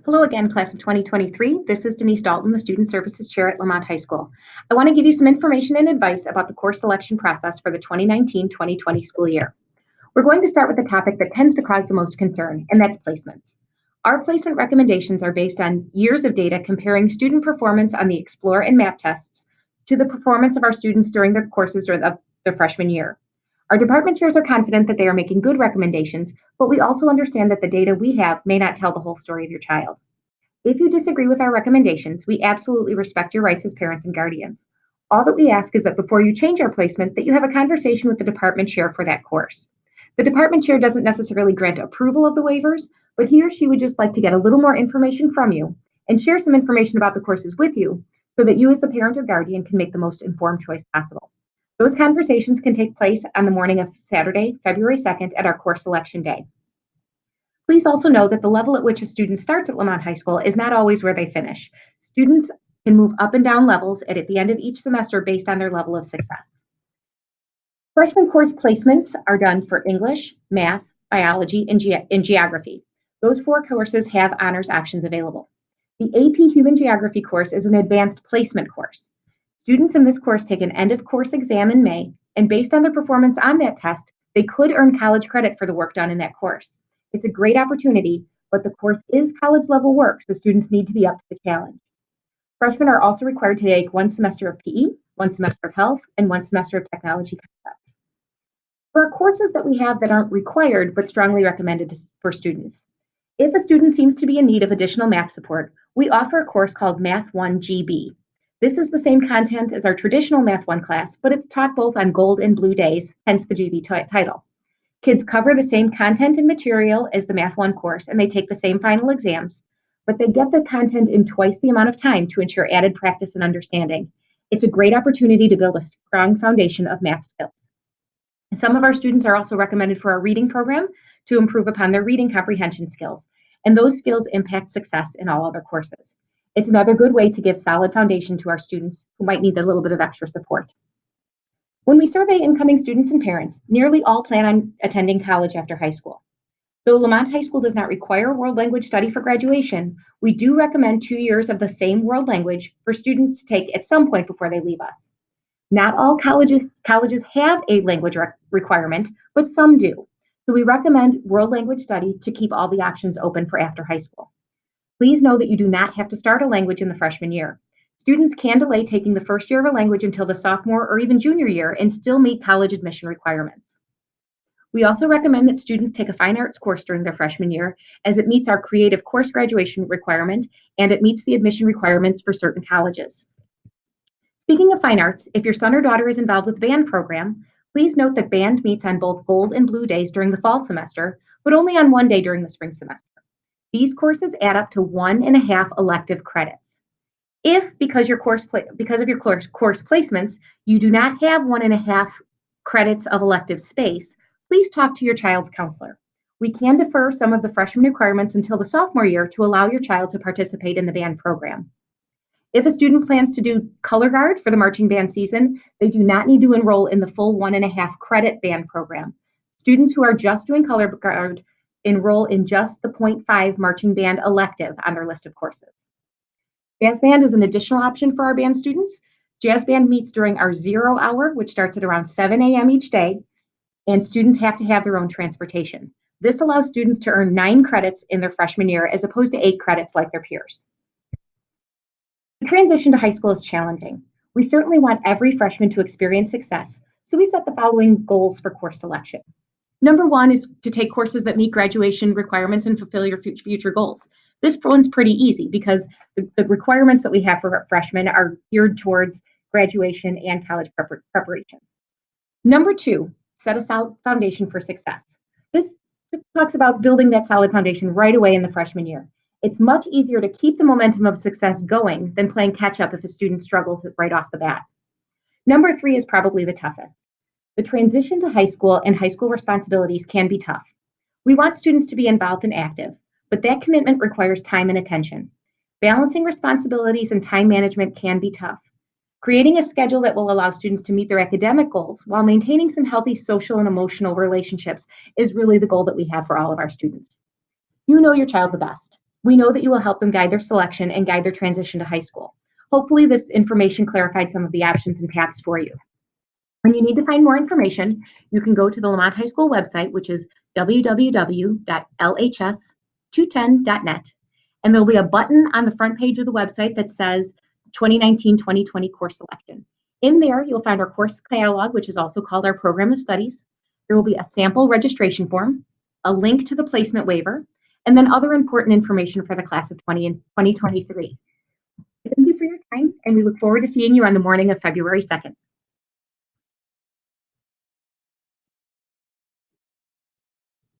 Hello again, class of 2023. This is Denise Dalton, the Student Services Chair at Lamont High School. I want to give you some information and advice about the course selection process for the 2019-2020 school year. We're going to start with the topic that tends to cause the most concern, and that's placements. Our placement recommendations are based on years of data comparing student performance on the Explore and MAP tests to the performance of our students during their courses during their freshman year. Our department chairs are confident that they are making good recommendations, but we also understand that the data we have may not tell the whole story of your child. If you disagree with our recommendations, we absolutely respect your rights as parents and guardians. All that we ask is that before you change our placement, that you have a conversation with the department chair for that course. The department chair doesn't necessarily grant approval of the waivers, but he or she would just like to get a little more information from you and share some information about the courses with you so that you as the parent or guardian can make the most informed choice possible. Those conversations can take place on the morning of Saturday, February 2nd at our course selection day. Please also know that the level at which a student starts at Lamont High School is not always where they finish. Students can move up and down levels at the end of each semester based on their level of success. Freshman course placements are done for English, math, biology, and geography. Those four courses have honors options available. The AP Human Geography course is an advanced placement course. Students in this course take an end of course exam in May, and based on their performance on that test, they could earn college credit for the work done in that course. It's a great opportunity, but the course is college level work, so students need to be up to the challenge. Freshmen are also required to take one semester of PE, one semester of health, and one semester of technology concepts. For courses that we have that aren't required but strongly recommended for students, if a student seems to be in need of additional math support, we offer a course called Math 1 GB. This is the same content as our traditional Math 1 class, but it's taught both on gold and blue days, hence the GB title. Kids cover the same content and material as the Math 1 course, and they take the same final exams, but they get the content in twice the amount of time to ensure added practice and understanding. It's a great opportunity to build a strong foundation of math skills. Some of our students are also recommended for our reading program to improve upon their reading comprehension skills, and those skills impact success in all other courses. It's another good way to give solid foundation to our students who might need a little bit of extra support. When we survey incoming students and parents, nearly all plan on attending college after high school. Though Lamont High School does not require world language study for graduation, we do recommend 2 years of the same world language for students to take at some point before they leave us. Not all colleges have a language requirement, but some do. So we recommend world language study to keep all the options open for after high school. Please know that you do not have to start a language in the freshman year. Students can delay taking the first year of a language until the sophomore or even junior year and still meet college admission requirements. We also recommend that students take a fine arts course during their freshman year, as it meets our creative course graduation requirement and it meets the admission requirements for certain colleges. Speaking of fine arts, if your son or daughter is involved with band program, please note that band meets on both gold and blue days during the fall semester, but only on one day during the spring semester. These courses add up to 1.5 elective credits. If, because of your course placements, you do not have 1.5 credits of elective space, please talk to your child's counselor. We can defer some of the freshman requirements until the sophomore year to allow your child to participate in the band program. If a student plans to do color guard for the marching band season, they do not need to enroll in the full 1.5 credit band program. Students who are just doing color guard enroll in just the 0.5 marching band elective on their list of courses. Jazz band is an additional option for our band students. Jazz band meets during our 0 hour, which starts at around 7 a.m. each day, and students have to have their own transportation. This allows students to earn 9 credits in their freshman year as opposed to 8 credits like their peers. The transition to high school is challenging. We certainly want every freshman to experience success, so we set the following goals for course selection. Number 1 is to take courses that meet graduation requirements and fulfill your future goals. This one's pretty easy because the requirements that we have for freshmen are geared towards graduation and college preparation. Number 2, set a solid foundation for success. This talks about building that solid foundation right away in the freshman year. It's much easier to keep the momentum of success going than playing catch up if a student struggles right off the bat. Number 3 is probably the toughest. The transition to high school and high school responsibilities can be tough. We want students to be involved and active, but that commitment requires time and attention. Balancing responsibilities and time management can be tough. Creating a schedule that will allow students to meet their academic goals while maintaining some healthy social and emotional relationships is really the goal that we have for all of our students. You know your child the best. We know that you will help them guide their selection and guide their transition to high school. Hopefully, this information clarified some of the options and paths for you. When you need to find more information, you can go to the Lamont High School website, which is www.lhs210.net. And there'll be a button on the front page of the website that says 2019-2020 course selection. In there, you'll find our course catalog, which is also called our program of studies. There will be a sample registration form, a link to the placement waiver, and then other important information for the class of 2023. Thank you for your time, and we look forward to seeing you on the morning of February 2nd.